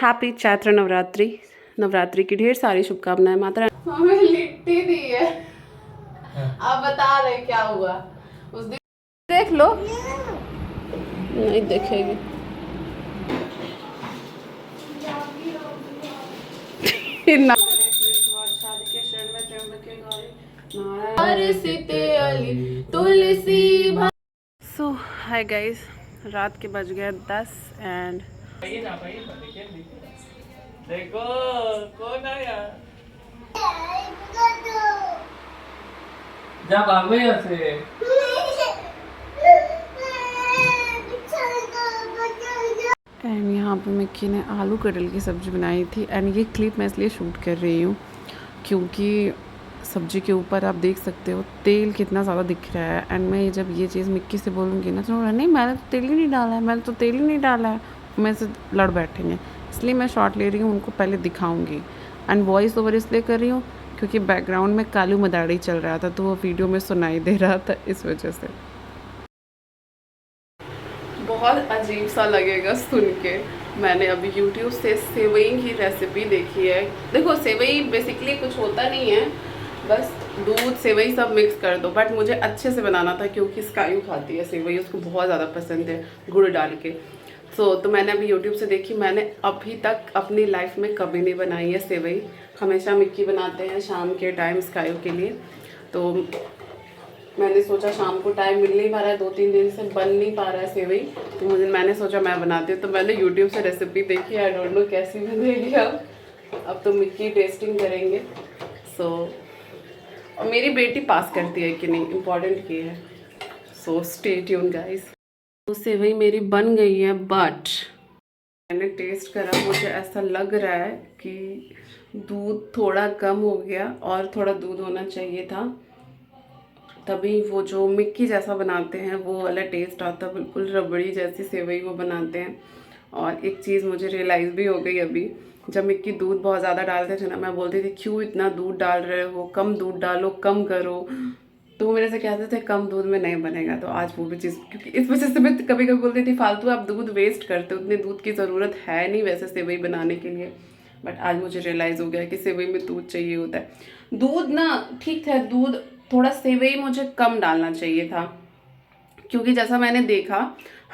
Happy Chaitra Navratri. Navratri की ढेर सारी शुभकामनाएं। माता रानी हमें लिट्टी दी है। आप बता रहे क्या हुआ उस दिन? देख लो। नहीं देखेगी। सो हाय गाइस, रात के बज गए 10 एंड देखो कौन आया। जा भागो यहाँ से। एंड यहाँ पे मिक्की ने आलू कटल की सब्ज़ी बनाई थी। एंड ये क्लिप मैं इसलिए शूट कर रही हूँ क्योंकि सब्ज़ी के ऊपर आप देख सकते हो तेल कितना ज़्यादा दिख रहा है। एंड मैं जब ये चीज़ मिक्की से बोलूँगी ना तो नहीं मैंने तो तेल ही नहीं डाला है, मैंने तो तेल ही नहीं डाला है, मेरे से लड़ बैठेंगे। इसलिए मैं शॉट ले रही हूँ, उनको पहले दिखाऊँगी। एंड वॉइस ओवर इसलिए कर रही हूँ क्योंकि बैकग्राउंड में कालू मदाड़ी चल रहा था तो वो वीडियो में सुनाई दे रहा था, इस वजह से बहुत अजीब सा लगेगा सुन के। मैंने अभी YouTube से सेवई की रेसिपी देखी है। देखो सेवई बेसिकली कुछ होता नहीं है, बस दूध सेवई सब मिक्स कर दो। बट मुझे अच्छे से बनाना था क्योंकि स्कायू खाती है सेवई, उसको बहुत ज़्यादा पसंद है गुड़ डाल के। तो मैंने अभी YouTube से देखी। मैंने अभी तक अपनी लाइफ में कभी नहीं बनाई है सेवई। हमेशा मिक्की बनाते हैं शाम के टाइम स्कायू के लिए। तो मैंने सोचा शाम को टाइम मिल नहीं पा रहा है, 2-3 दिन से बन नहीं पा रहा है सेवई, तो मैंने सोचा मैं बनाती हूँ। तो मैंने YouTube से रेसिपी देखी। आई डोंट नो कैसी बनेगी। अब तो मिक्की टेस्टिंग करेंगे। और मेरी बेटी पास करती है कि नहीं, इम्पॉर्टेंट ये है। So stay tune guys. तो सेवई मेरी बन गई है, बट मैंने टेस्ट करा, मुझे ऐसा लग रहा है कि दूध थोड़ा कम हो गया और थोड़ा दूध होना चाहिए था, तभी वो जो मिक्की जैसा बनाते हैं वो वाला टेस्ट आता। बिल्कुल रबड़ी जैसी सेवई वो बनाते हैं। और एक चीज़ मुझे रियलाइज़ भी हो गई अभी, जब मिक्की दूध बहुत ज़्यादा डालते थे ना, मैं बोलती थी क्यों इतना दूध डाल रहे हो, कम दूध डालो, कम करो। तो वो मेरे से कहते थे कम दूध में नहीं बनेगा। तो आज वो भी चीज़, क्योंकि इस वजह से मैं कभी कभी बोलती थी फालतू आप दूध वेस्ट करते हो, उतने दूध की ज़रूरत है नहीं वैसे सेवई बनाने के लिए। बट आज मुझे रियलाइज़ हो गया कि सेवई में दूध चाहिए होता है। दूध ना ठीक है, दूध थोड़ा सेवई मुझे कम डालना चाहिए था, क्योंकि जैसा मैंने देखा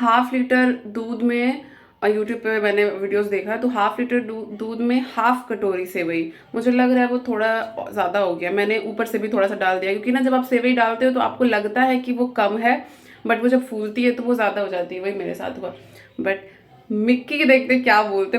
1/2 लीटर दूध में, और यूट्यूब पे मैंने वीडियोस देखा तो 1/2 लीटर दूध में 1/2 कटोरी सेवई, मुझे लग रहा है वो थोड़ा ज़्यादा हो गया। मैंने ऊपर से भी थोड़ा सा डाल दिया, क्योंकि ना जब आप सेवई डालते हो तो आपको लगता है कि वो कम है, बट वो जब फूलती है तो वो ज़्यादा हो जाती है। वही मेरे साथ हुआ। बट मिक्की के देखते क्या बोलते,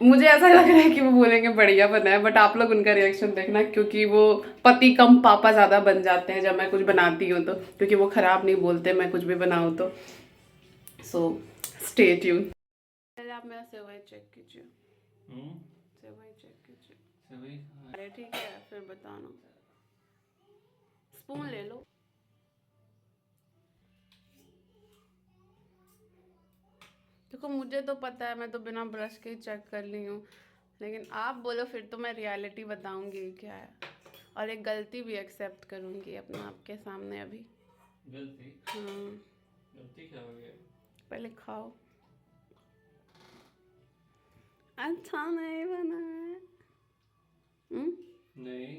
मुझे ऐसा लग रहा है कि वो बोलेंगे बढ़िया बना है, बट आप लोग उनका रिएक्शन देखना, क्योंकि वो पति कम पापा ज़्यादा बन जाते हैं जब मैं कुछ बनाती हूँ तो, क्योंकि वो ख़राब नहीं बोलते मैं कुछ भी बनाऊँ तो। So stay tune. पहले आप मेरा सेवई चेक कीजिए। सेवई चेक कीजिए। सेवई अरे ठीक है, फिर बताना। स्पून ले लो। देखो मुझे तो पता है, मैं तो बिना ब्रश के ही चेक कर ली हूँ, लेकिन आप बोलो फिर तो मैं रियलिटी बताऊंगी क्या है, और एक गलती भी एक्सेप्ट करूंगी अपना आपके सामने अभी। गलती? हाँ, गलती क्या हो गया? पहले खाओ। अच्छा नहीं बना है। नहीं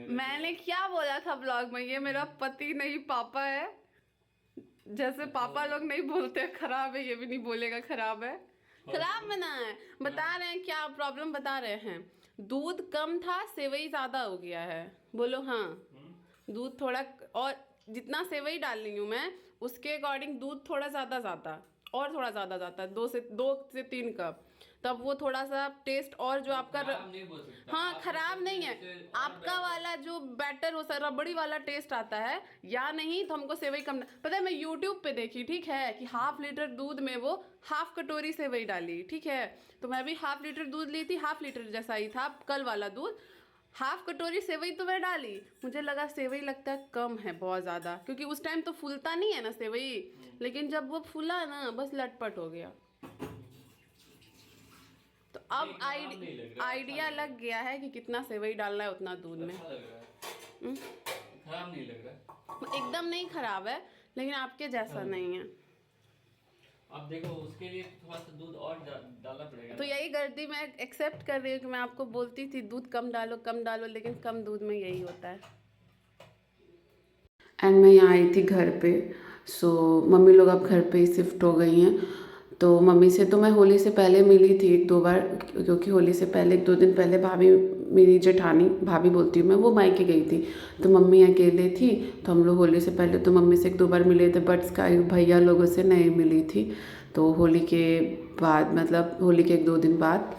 मैंने क्या बोला था ब्लॉग में, ये मेरा पति नहीं पापा है। जैसे पापा लोग नहीं बोलते खराब है, ये भी नहीं बोलेगा खराब है। खराब बना है, बता रहे हैं क्या प्रॉब्लम बता रहे हैं। दूध कम था, सेवई ज्यादा हो गया है। बोलो हाँ। दूध थोड़ा, और जितना सेवई डाल रही हूँ मैं उसके अकॉर्डिंग दूध थोड़ा ज़्यादा जाता, और थोड़ा ज़्यादा जाता है, 2 से 3 कप। तब वो थोड़ा सा टेस्ट और जो आपका नहीं बोल सकता। हाँ खराब नहीं है, आपका वाला जो बैटर हो सर रबड़ी वाला टेस्ट आता है या नहीं, तो हमको सेवई कम पता है। मैं यूट्यूब पे देखी, ठीक है, कि 1/2 लीटर दूध में वो 1/2 कटोरी सेवई डाली, ठीक है। तो मैं भी 1/2 लीटर दूध ली थी, 1/2 लीटर जैसा ही था कल वाला दूध, 1/2 कटोरी सेवई तो मैं डाली। मुझे लगा सेवई लगता है कम है बहुत ज़्यादा, क्योंकि उस टाइम तो फूलता नहीं है ना सेवई, लेकिन जब वो फूला ना बस लटपट हो गया। तो अब आइडिया लग गया है कि कितना सेवई डालना है उतना दूध में। अच्छा लग रहा है। खराब नहीं लग रहा। एकदम नहीं खराब है, लेकिन आपके जैसा नहीं है। अब देखो उसके लिए थोड़ा सा दूध और कर दी, मैं एक्सेप्ट कर रही हूँ कि मैं आपको बोलती थी दूध कम डालो, लेकिन कम दूध में यही होता है। एंड मैं यहाँ आई थी घर पे। सो मम्मी लोग अब घर पे ही शिफ्ट हो गई हैं। तो मम्मी से तो मैं होली से पहले मिली थी 1-2 बार, क्योंकि होली से पहले 1-2 दिन पहले भाभी, मेरी जेठानी, भाभी बोलती हूँ मैं, वो मायके गई थी। तो मम्मी अकेले थी, तो हम लोग होली से पहले तो मम्मी से 1-2 बार मिले थे, बट स्काई भैया लोगों से नहीं मिली थी। तो होली के बाद, मतलब होली के 1-2 दिन बाद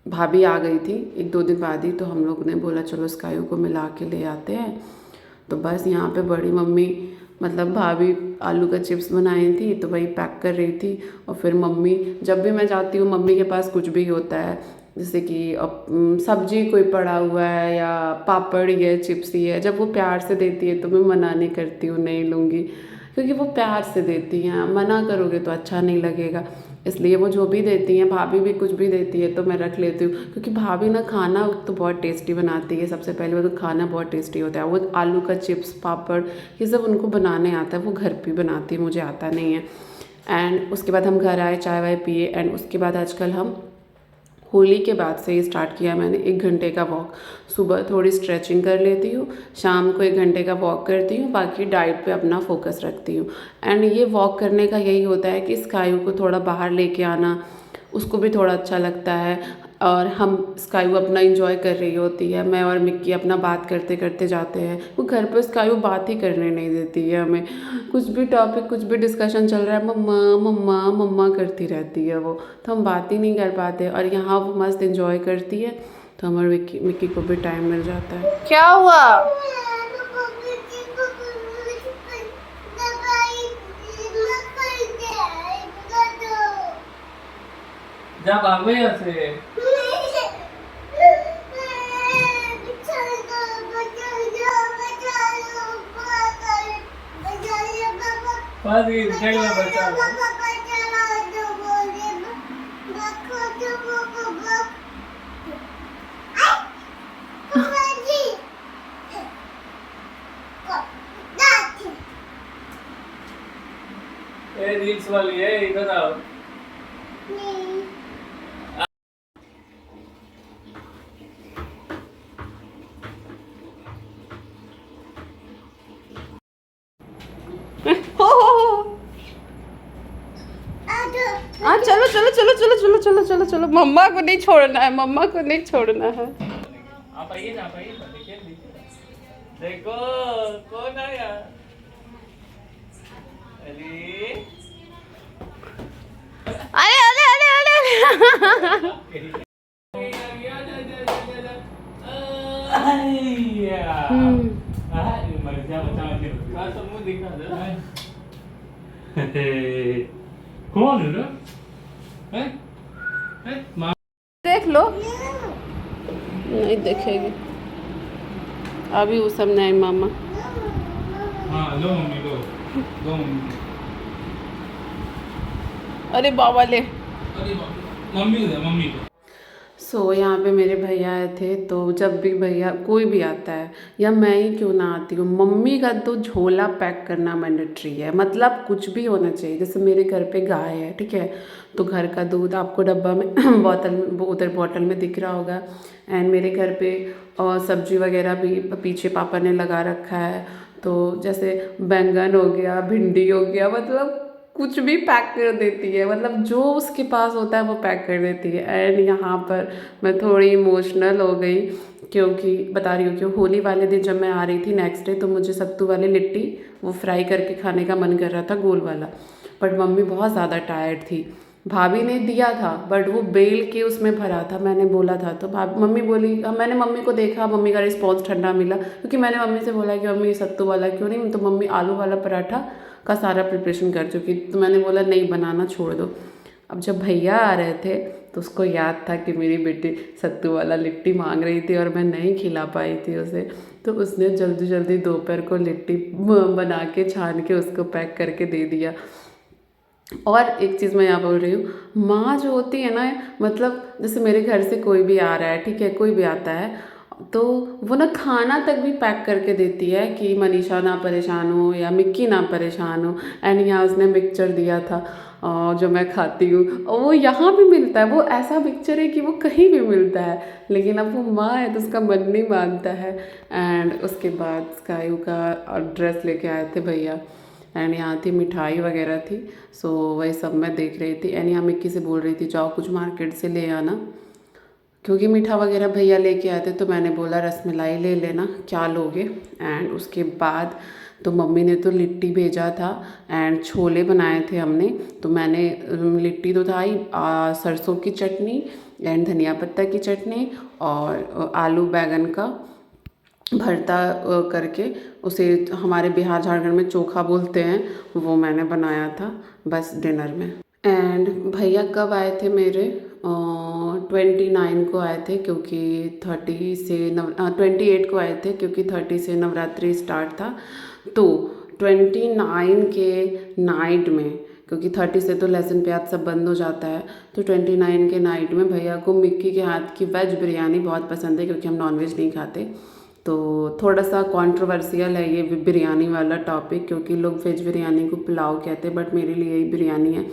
भाभी आ गई थी, 1-2 दिन बाद ही। तो हम लोग ने बोला चलो स्काई को मिला के ले आते हैं। तो बस यहाँ पे बड़ी मम्मी, मतलब भाभी आलू का चिप्स बनाई थी, तो वही पैक कर रही थी। और फिर मम्मी, जब भी मैं जाती हूँ मम्मी के पास कुछ भी होता है, जैसे कि अब सब्जी कोई पड़ा हुआ है या पापड़ ही है, चिप्स ही है, जब वो प्यार से देती है तो मैं मना नहीं करती हूँ, नहीं लूँगी, क्योंकि वो प्यार से देती हैं। मना करोगे तो अच्छा नहीं लगेगा, इसलिए वो जो भी देती हैं, भाभी भी कुछ भी देती है तो मैं रख लेती हूँ। क्योंकि भाभी ना खाना तो बहुत टेस्टी बनाती है, सबसे पहले वो तो खाना बहुत टेस्टी होता है। वो आलू का चिप्स, पापड़, ये सब उनको बनाने आता है, वो घर पे बनाती है, मुझे आता नहीं है। एंड उसके बाद हम घर आए, चाय वाय पिए। एंड उसके बाद आजकल हम होली के बाद से ही स्टार्ट किया मैंने 1 घंटे का वॉक। सुबह थोड़ी स्ट्रेचिंग कर लेती हूँ, शाम को 1 घंटे का वॉक करती हूँ, बाकी डाइट पे अपना फोकस रखती हूँ। एंड ये वॉक करने का यही होता है कि स्काई को थोड़ा बाहर लेके आना, उसको भी थोड़ा अच्छा लगता है। और हम स्काई अपना इंजॉय कर रही होती है, मैं और मिक्की अपना बात करते करते जाते हैं। वो घर पर स्काई बात ही करने नहीं देती है हमें, कुछ भी टॉपिक, कुछ भी डिस्कशन चल रहा है, मम्मा मम्मा मम्मा करती रहती है वो, तो हम बात ही नहीं कर पाते। और यहाँ वो मस्त इंजॉय करती है, तो हमारे मिक्की को भी टाइम मिल जाता है। क्या हुआ? जा भागो यहाँ से। पाजी खेल में बचा लो। ये रील्स वाली है, इधर आओ। हाँ चलो चलो चलो चलो चलो चलो चलो चलो, मम्मा को नहीं छोड़ना है, मम्मा को नहीं छोड़ना है। आप आइए ना, देखिए देखो कौन आया। अरे अरे अरे अरे अरे कौन है? देख लो, नहीं देखेगी अभी वो सब नहीं मामा। हाँ लो मम्मी, लो मम्मी। अरे बाबा ले। अरे मम्मी को। सो यहाँ पे मेरे भैया आए थे, तो जब भी भैया कोई भी आता है, या मैं ही क्यों ना आती हूँ, मम्मी का तो झोला पैक करना मैंडेटरी है। मतलब कुछ भी होना चाहिए। जैसे मेरे घर पे गाय है, ठीक है, तो घर का दूध आपको डब्बा में बोतल, उधर बॉटल में दिख रहा होगा। एंड मेरे घर पे और सब्जी वगैरह भी पीछे पापा ने लगा रखा है। तो जैसे बैंगन हो गया, भिंडी हो गया, मतलब कुछ भी पैक कर देती है, मतलब जो उसके पास होता है वो पैक कर देती है। एंड यहाँ पर मैं थोड़ी इमोशनल हो गई, क्योंकि बता रही हूँ कि होली वाले दिन जब मैं आ रही थी नेक्स्ट डे, तो मुझे सत्तू वाली लिट्टी वो फ्राई करके खाने का मन कर रहा था, गोल वाला। बट मम्मी बहुत ज़्यादा टायर्ड थी। भाभी ने दिया था, बट वो बेल के उसमें भरा था, मैंने बोला था, तो मम्मी बोली, मैंने मम्मी को देखा, मम्मी का रिस्पॉन्स ठंडा मिला, क्योंकि मैंने मम्मी से बोला कि मम्मी सत्तू वाला क्यों नहीं, तो मम्मी आलू वाला पराठा का सारा प्रिपरेशन कर चुकी। तो मैंने बोला नहीं बनाना, छोड़ दो। अब जब भैया आ रहे थे तो उसको याद था कि मेरी बेटी सत्तू वाला लिट्टी मांग रही थी और मैं नहीं खिला पाई थी उसे, तो उसने जल्दी जल्दी दोपहर को लिट्टी बना के छान के उसको पैक करके दे दिया। और एक चीज़ मैं यहाँ बोल रही हूँ, माँ जो होती है ना, मतलब जैसे मेरे घर से कोई भी आ रहा है, ठीक है, कोई भी आता है, तो वो ना खाना तक भी पैक करके देती है कि मनीषा ना परेशान हो या मिक्की ना परेशान हो। एंड यहाँ उसने मिक्सचर दिया था, जो मैं खाती हूँ, और वो यहाँ भी मिलता है। वो ऐसा पिक्चर है कि वो कहीं भी मिलता है, लेकिन अब वो माँ है तो उसका मन नहीं मानता है। एंड उसके बाद स्काई का ड्रेस लेके आए थे भैया, एंड यहाँ थी मिठाई वगैरह थी, सो वही सब मैं देख रही थी। एंड यहाँ मिक्की से बोल रही थी जाओ कुछ मार्केट से ले आना, क्योंकि मीठा वगैरह भैया लेके आए थे, तो मैंने बोला रसमलाई ले लेना, क्या लोगे। एंड उसके बाद तो मम्मी ने तो लिट्टी भेजा था एंड छोले बनाए थे हमने, तो मैंने लिट्टी तो था ही, सरसों की चटनी एंड धनिया पत्ता की चटनी और आलू बैगन का भरता करके, उसे हमारे बिहार झारखंड में चोखा बोलते हैं, वो मैंने बनाया था बस डिनर में। एंड भैया कब आए थे मेरे, 29 को आए थे, क्योंकि 28 को आए थे, क्योंकि 30 से नवरात्रि स्टार्ट था। तो 29 के नाइट में, क्योंकि 30 से तो लहसुन प्याज सब बंद हो जाता है, तो 29 के नाइट में भैया को मिक्की के हाथ की वेज बिरयानी बहुत पसंद है, क्योंकि हम नॉनवेज नहीं खाते। तो थोड़ा सा कंट्रोवर्शियल है ये बिरयानी वाला टॉपिक, क्योंकि लोग वेज बिरयानी को पुलाव कहते हैं, बट मेरे लिए ही बिरयानी है।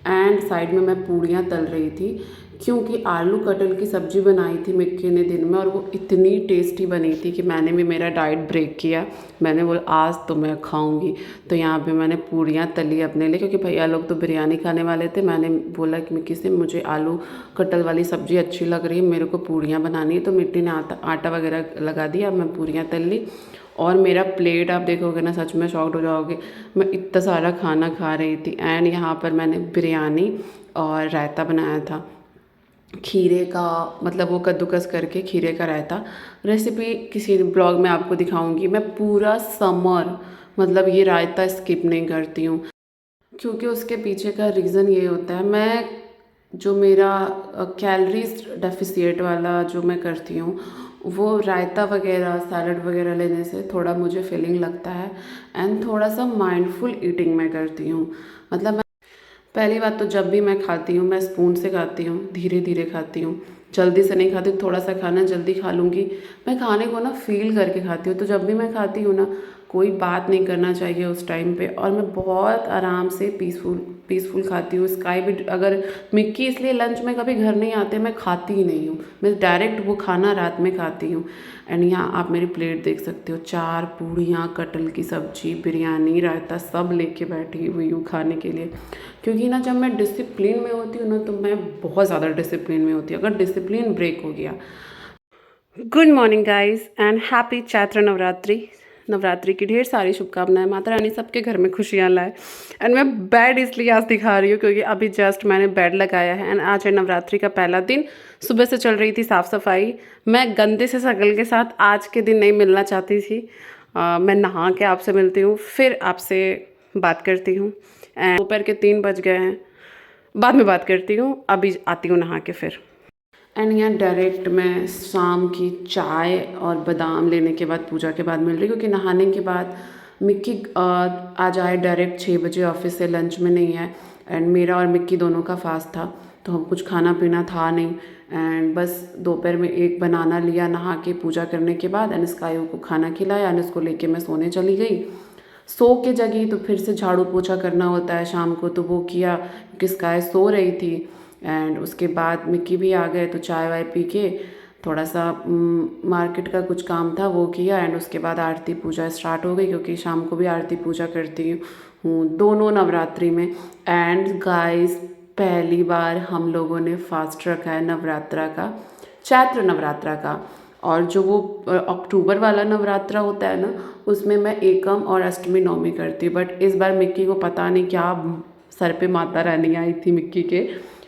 एंड साइड में मैं पूड़ियाँ तल रही थी, क्योंकि आलू कटहल की सब्ज़ी बनाई थी मिक्की ने दिन में, और वो इतनी टेस्टी बनी थी कि मैंने भी मेरा डाइट ब्रेक किया। मैंने बोला आज तो मैं खाऊंगी, तो यहाँ पे मैंने पूड़ियाँ तली अपने लिए, क्योंकि भैया लोग तो बिरयानी खाने वाले थे। मैंने बोला कि मिक्की से मुझे आलू कटहल वाली सब्ज़ी अच्छी लग रही है, मेरे को पूड़ियाँ बनानी है, तो मिट्टी ने आटा वगैरह लगा दिया, मैं पूड़ियाँ तल ली। और मेरा प्लेट आप देखोगे ना, सच में शॉक्ड हो जाओगे, मैं इतना सारा खाना खा रही थी। एंड यहाँ पर मैंने बिरयानी और रायता बनाया था खीरे का, मतलब वो कद्दूकस करके खीरे का रायता। रेसिपी किसी ब्लॉग में आपको दिखाऊंगी। मैं पूरा समर मतलब ये रायता स्किप नहीं करती हूँ, क्योंकि उसके पीछे का रीज़न ये होता है, मैं जो मेरा कैलोरीज डेफिसिएट वाला जो मैं करती हूँ, वो रायता वगैरह सैलड वगैरह लेने से थोड़ा मुझे फीलिंग लगता है। एंड थोड़ा सा माइंडफुल ईटिंग मैं करती हूँ। मतलब मैं पहली बात तो जब भी मैं खाती हूँ, मैं स्पून से खाती हूँ, धीरे धीरे खाती हूँ, जल्दी से नहीं खाती। थोड़ा सा खाना जल्दी खा लूँगी, मैं खाने को ना फील करके खाती हूँ। तो जब भी मैं खाती हूँ ना, कोई बात नहीं करना चाहिए उस टाइम पे, और मैं बहुत आराम से पीसफुल खाती हूँ। स्काई भी, अगर मिक्की इसलिए लंच में कभी घर नहीं आते, मैं खाती ही नहीं हूँ, मैं डायरेक्ट वो खाना रात में खाती हूँ। एंड यहाँ आप मेरी प्लेट देख सकते हो, 4 पूड़ियाँ, कटहल की सब्जी, बिरयानी, रायता सब लेके बैठी हुई हूँ खाने के लिए। क्योंकि ना जब मैं डिसिप्लिन में होती हूँ ना, तो मैं बहुत ज़्यादा डिसिप्लिन में होती हूँ। अगर डिसिप्लिन ब्रेक हो गया। Good morning guys and happy Chaitra Navratri. Navratri की ढेर सारी शुभकामनाएं। माता रानी सबके घर में खुशियाँ लाए। एंड मैं बेड इसलिए आज दिखा रही हूँ, क्योंकि अभी जस्ट मैंने बेड लगाया है। एंड आज है नवरात्रि का पहला दिन। सुबह से चल रही थी साफ़ सफाई। मैं गंदे से शक्ल के साथ आज के दिन नहीं मिलना चाहती थी। मैं नहा के आपसे मिलती हूँ, फिर आपसे बात करती हूँ। एंड दोपहर के 3 बज गए हैं, बाद में बात करती हूँ, अभी आती हूँ नहा के फिर। एंड यहाँ डायरेक्ट मैं शाम की चाय और बादाम लेने के बाद, पूजा के बाद मिल रही, क्योंकि नहाने के बाद मिक्की आज आए डायरेक्ट 6 बजे ऑफिस से, लंच में नहीं है। एंड मेरा और मिक्की दोनों का फास्ट था, तो हम कुछ खाना पीना था नहीं। एंड बस दोपहर में एक बनाना लिया नहा के पूजा करने के बाद, एंड स्काई को खाना खिलाया, एंड उसको लेके मैं सोने चली गई। सो के जगी तो फिर से झाड़ू पोछा करना होता है शाम को, तो वो किया, क्योंकि स्काई सो रही थी। एंड उसके बाद मिक्की भी आ गए, तो चाय वाय पी के थोड़ा सा मार्केट का कुछ काम था वो किया। एंड उसके बाद आरती पूजा स्टार्ट हो गई, क्योंकि शाम को भी आरती पूजा करती हूँ दोनों नवरात्रि में। एंड गाइस, पहली बार हम लोगों ने फास्ट रखा है नवरात्रा का, चैत्र नवरात्रा का। और जो वो अक्टूबर वाला नवरात्रा होता है ना, उसमें मैं एकम और अष्टमी नवमी करती हूँ। बट इस बार मिक्की को पता नहीं क्या सर पे माता रानी आई थी मिक्की के,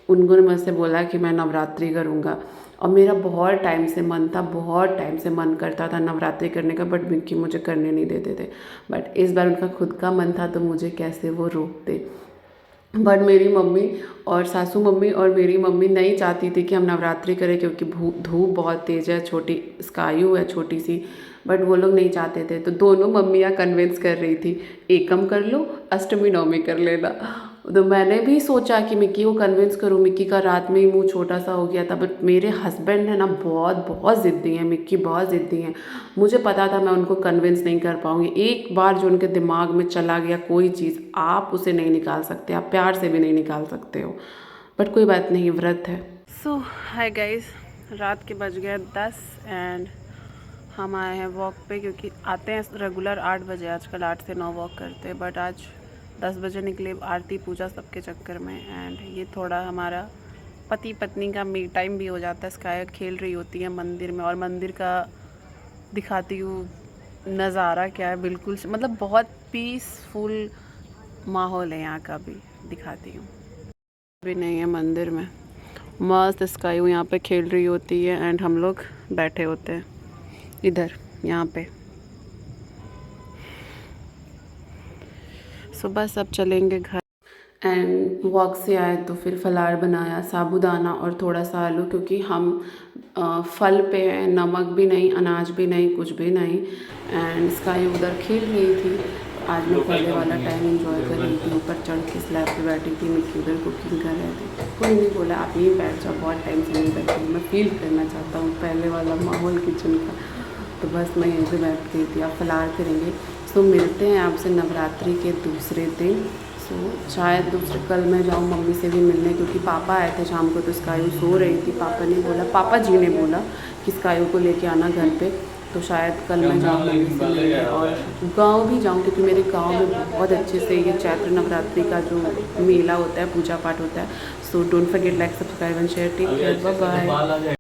उन्होंने मुझसे बोला कि मैं नवरात्रि करूँगा। और मेरा बहुत टाइम से मन था, बहुत टाइम से मन करता था नवरात्रि करने का, बट मिक्की मुझे करने नहीं देते थे। बट इस बार उनका खुद का मन था, तो मुझे कैसे वो रोकते। बट मेरी मम्मी और सासू मम्मी और मेरी मम्मी नहीं चाहती थी कि हम नवरात्रि करें, क्योंकि धूप बहुत तेज़ है, छोटी स्कायू है छोटी सी। बट वो लोग नहीं चाहते थे, तो दोनों मम्मियाँ कन्विंस कर रही थी, एकम कर लो, अष्टमी नवमी कर लेना। तो मैंने भी सोचा कि मिक्की को कन्विंस करूँ, मिक्की का रात में ही मुंह छोटा सा हो गया था, बट मेरे हस्बैंड है ना बहुत बहुत ज़िद्दी हैं, मिक्की बहुत ज़िद्दी हैं। मुझे पता था मैं उनको कन्विंस नहीं कर पाऊँगी। एक बार जो उनके दिमाग में चला गया कोई चीज़, आप उसे नहीं निकाल सकते, आप प्यार से भी नहीं निकाल सकते हो, बट कोई बात नहीं, व्रत है। सो हाय गाइस, रात के बज गए 10 एंड हम आए हैं वॉक पे, क्योंकि आते हैं रेगुलर 8 बजे, आजकल 8 से 9 वॉक करते हैं, बट आज 10 बजे निकले आरती पूजा सबके चक्कर में। एंड ये थोड़ा हमारा पति पत्नी का मी टाइम भी हो जाता है। स्काई खेल रही होती है मंदिर में, और मंदिर का दिखाती हूँ नज़ारा क्या है, बिल्कुल मतलब बहुत पीसफुल माहौल है यहाँ का, भी दिखाती हूँ। भी नहीं है मंदिर में, मस्त स्काई यहाँ पे खेल रही होती है एंड हम लोग बैठे होते हैं इधर यहाँ पे। सुबह सब चलेंगे घर। एंड वॉक से आए तो फिर फलार बनाया, साबूदाना और थोड़ा सा आलू, क्योंकि हम फल पे हैं, नमक भी नहीं, अनाज भी नहीं, कुछ भी नहीं। एंड स्काई उधर खेल रही थी। आज मैं पहले वाला टाइम एंजॉय कर रही थी, ऊपर चढ़ के स्लैब पे बैठी थी, मिक्की उधर कुकिंग कर रहे थे। कोई नहीं बोला आप यहीं बैठ जाओ, बहुत टाइम से नहीं बैठी, मैं फील करना चाहता हूँ पहले वाला माहौल किचन का, तो बस मैं यहीं पे बैठ गई थी। अब फलार करेंगे। सो मिलते हैं आपसे नवरात्रि के दूसरे दिन। सो शायद दूसरे कल मैं जाऊँ मम्मी से भी मिलने, क्योंकि पापा आए थे शाम को तो स्काई सो रही थी। पापा ने बोला, पापा जी ने बोला कि स्काई को लेके आना घर पे, तो शायद कल मैं जाऊँ मम्मी से मिलने, और गांव भी जाऊँ, क्योंकि मेरे गांव में बहुत अच्छे से ये चैत्र नवरात्रि का जो मेला होता है, पूजा पाठ होता है। So don't forget, like, subscribe and share. Take care, bye bye.